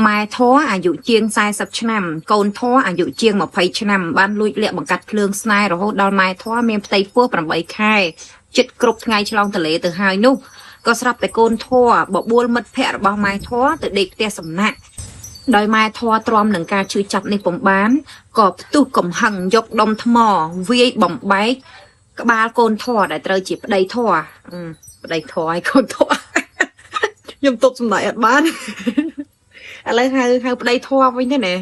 ម៉ែធေါ်អាយុជាង40ឆ្នាំកូនធေါ်អាយុជាង20ឆ្នាំបានលួចលាក់បង្កាត់ភ្លើងស្នេហ៍រហូតដល់ម៉ែធေါ်មានផ្ទៃពោះ8ខែចិត្តគ្រប់ថ្ងៃឆ្លងទលេទៅហើយនោះក៏ស្រាប់តែកូនធေါ်បបួលមិត្តភ័ក្តិរបស់ម៉ែធေါ်ទៅដេកផ្ទះសំណាក់ដោយម៉ែធေါ်ទ្រាំនឹងការឈឺចាប់នេះពុំបានក៏ផ្ទុះកំហឹងយកដុំថ្មវាយបំបែកក្បាលកូនធေါ်ដែលត្រូវជាប្តីធေါ်ប្តីធေါ်ឲ្យកូនធေါ်ខ្ញុំទុកសំណើអត់បានឥឡូវហៅប្តីធေါ်វិញទេណា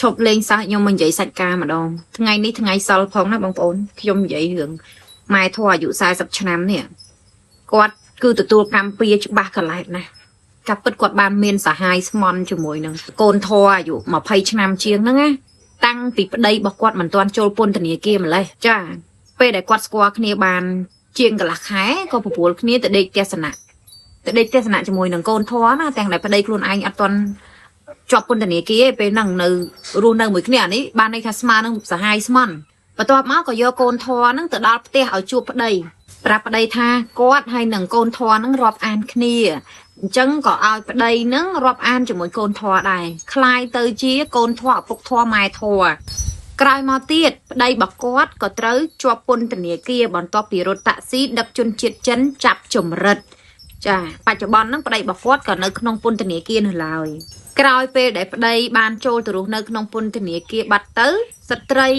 ឈប់លេងសើចខ្ញុំមកនិយាយសាច់ការម្ដងថ្ងៃនេះថ្ងៃសល់ផងណាបងប្អូនខ្ញុំនិយាយរឿងម៉ែធေါ်អាយុ40ឆ្នាំនេះគាត់គឺទទួលកម្មពៀច្បាស់កន្លែងណាកាប់ពិតគាត់បានមានសហាយស្មន់ជាមួយនឹងកូនធေါ်អាយុ20ឆ្នាំជាងហ្នឹងណាតាំងពីប្តីរបស់គាត់មិនទាន់ចូលពន្ធនាគារម្លេះចាពេលដែលគាត់ស្គាល់គ្នាបានជាងកន្លះខែក៏ប្រពន្ធគ្នាទៅដេកទស្សនៈជាមួយនឹងកូនធေါ်ណាទាំងដែលប្តីខ្លួនឯងអត់ទាន់ជាប់ពន្ធនាគារពេលហ្នឹងនៅរស់នៅមួយគ្នានេះបានន័យថាស្មើនឹងសហាយស្មន់បន្ទាប់មកក៏យកកូនធေါ်ហ្នឹងទៅដល់ផ្ទះឲ្យជួបប្តីប្រាប់ប្តីថាគាត់ហើយនឹងកូនធေါ်ហ្នឹងរាប់អានគ្នាអញ្ចឹងក៏ឲ្យប្តីហ្នឹងរាប់អានជាមួយកូនធေါ်ដែរคล้ายទៅជាកូនធေါ်ឪពុកធေါ်ម៉ែធေါ်ក្រោយមកទៀតប្តីរបស់គាត់ក៏ត្រូវជាប់ពន្ធនាគារបន្ទាប់ពីរត់តាក់ស៊ីដឹកជនជាតិចិនចាប់ចម្រិតចាបច្ចុប្បន្នហ្នឹងប្តីរបស់គាត់ក៏នៅក្នុងពន្ធនាគារនៅឡើយក្រោយពេលដែលប្តីបានចូលទៅរស់នៅក្នុងពន្ធនាគារបាត់ទៅស្ត្រី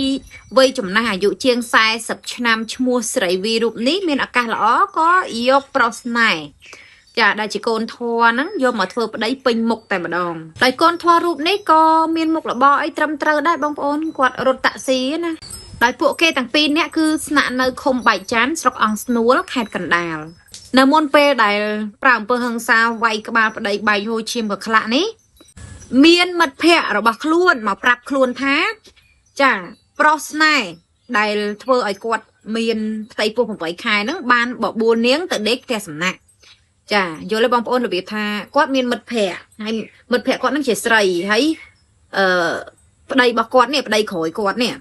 វ័យចំណាស់អាយុជាង40ឆ្នាំឈ្មោះស្រីវីរូបនេះមានឱកាសល្អក៏យកប្រុសស្នេហ៍ចាដែលជាកូនធေါ်ហ្នឹងយកមកធ្វើប្តីពេញមុខតែម្ដងហើយកូនធေါ်រូបនេះក៏មានមុខរបរអីត្រឹមត្រូវដែរបងប្អូនគាត់រត់តាក់ស៊ីណាដោយពួកគេទាំងពីរនាក់គឺស្នាក់នៅឃុំបែកចានស្រុកអង្គស្នួលខេត្តកណ្ដាលនៅមុនពេលដែលប្រើអំពើហិង្សាវាយក្បាលប្តីបែកហូរឈាមកក្លាក់នេះមានមិត្តភ័ក្តិរបស់ខ្លួនមកប្រាប់ខ្លួនថាចាប្រុសស្នេហ៍ដែលធ្វើឲ្យគាត់មានផ្ទៃពោះ8ខែហ្នឹងបានបបួលនាងទៅដេកផ្ទះសំណាក់ចាយល់ទេបងប្អូនរបៀបថាគាត់មានមិត្តភ័ក្តិហើយមិត្តភ័ក្តិគាត់ហ្នឹងជាស្រីហើយប្តីរបស់គាត់នេះប្តីក្រោយគាត់នេះ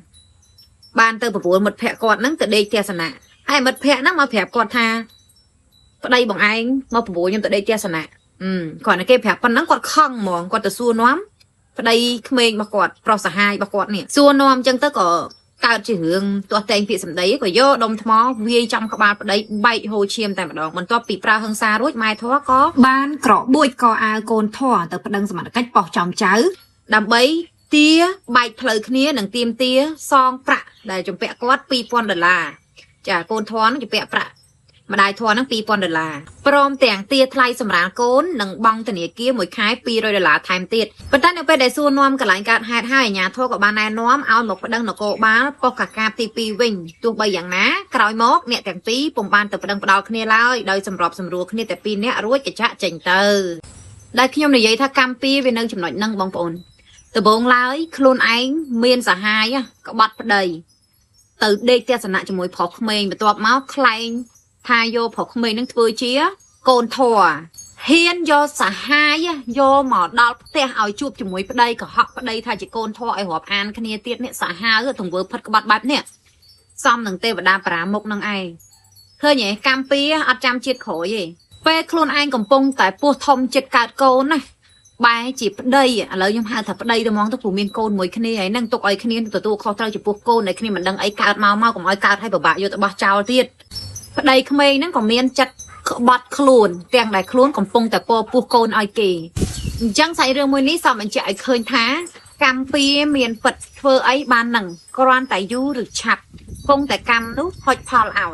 បានទៅបបួលមិត្តភ័ក្តិគាត់ហ្នឹងទៅដេកផ្ទះសំណាក់ហើយមិត្តភ័ក្តិហ្នឹងមកប្រាប់គាត់ថាប្តីបងឯងមកបបួលខ្ញុំទៅដេកផ្ទះសំណាក់គាត់តែគេប្រាប់ប៉ុណ្ណឹងគាត់ខឹងហ្មងគាត់ទៅសួរនាំប្តីក្មេងរបស់គាត់ប្រុសសហាយរបស់គាត់នេះសួរនាំអញ្ចឹងទៅក៏កើតជារឿងទាស់តែងពាក្យសម្ដីក៏យកដុំថ្មវាយចំក្បាលប្តីបែកហូរឈាមតែម្ដងបន្ទាប់ពីប្រើហិង្សារួចម៉ែធေါ်ក៏បានក្របួចកអាវកូនធေါ်ទៅប្តឹងសមត្ថកិច្ចប៉ោះចំចៅដើម្បីទាបែកផ្លូវគ្នានិងទាមទារសងប្រាក់ដែលជំពាក់គាត់$2000ចាកូនធေါ်នឹងជំពាក់ប្រាក់ម្ដាយធေါ်នឹង$2000ព្រមទាំងទាថ្លៃសម្រាលកូននិងបង់ធនាគារមួយខែ$200ថែមទៀតប៉ុន្តែនៅពេលដែលសួរនាំកន្លែងកើតហេតុហើយអាជ្ញាធរក៏បានណែនាំឲ្យមកប្តឹងនគរបាលប៉ុស្តិ៍កាកាបទី2វិញទោះបីយ៉ាងណាក្រោយមកអ្នកទាំងពីរពុំបានទៅប្តឹងផ្ដាល់គ្នាឡើយដោយសម្របសម្រួលគ្នាតែ2នាក់រួចក៏ចាក់ចេញទៅដែលខ្ញុំនិយាយថាកម្មពីវានៅចំណុចហ្នឹងបងប្អូនដំបូងឡើយខ្លួនឯងមានសហាយក្បត់ប្តីទៅដេកទស្សនៈជាមួយប្រុសក្មេងបន្ទាប់មកខ្លែងថាយកប្រុសក្មេងនឹងធ្វើជាកូនធေါ်ហ៊ានយកសហាយយកមកដល់ផ្ទះឲ្យជួបជាមួយប្តីកុហកប្តីថាជាកូនធေါ်ឲ្យរាប់អានគ្នាទៀតនេះសាហាវទង្វើផិតក្បត់បែបនេះសមនឹងទេវតាប្រាមុខនឹងឯងឃើញទេកម្មពីអត់ចាំជាតិក្រោយទេពេលខ្លួនឯងកំពុងតែពោះធំចិត្តកើតកូនណាបែរជាប្តីឥឡូវខ្ញុំហៅថាប្តីទៅហ្មងទៅព្រោះមានកូនមួយគ្នាហើយនឹងទុកឲ្យគ្នាទទួលខុសត្រូវចំពោះកូនដែលគ្នាមិនដឹងអីកើតមកកុំឲ្យកើតឲ្យពិបាកយកទៅបោះចោលទៀតប្តីក្មេងហ្នឹងក៏មានចិត្តក្បត់ខ្លួនទាំងដែលខ្លួនកំពុងតែពោះកូនឲ្យគេអញ្ចឹងសាច់រឿងមួយនេះសូមបញ្ជាក់ឲ្យឃើញថាកម្មពីមានពិតធ្វើអីបាននឹងគ្រាន់តែយូរឬឆាប់គង់តែកម្មនោះហុចផលឲ្យ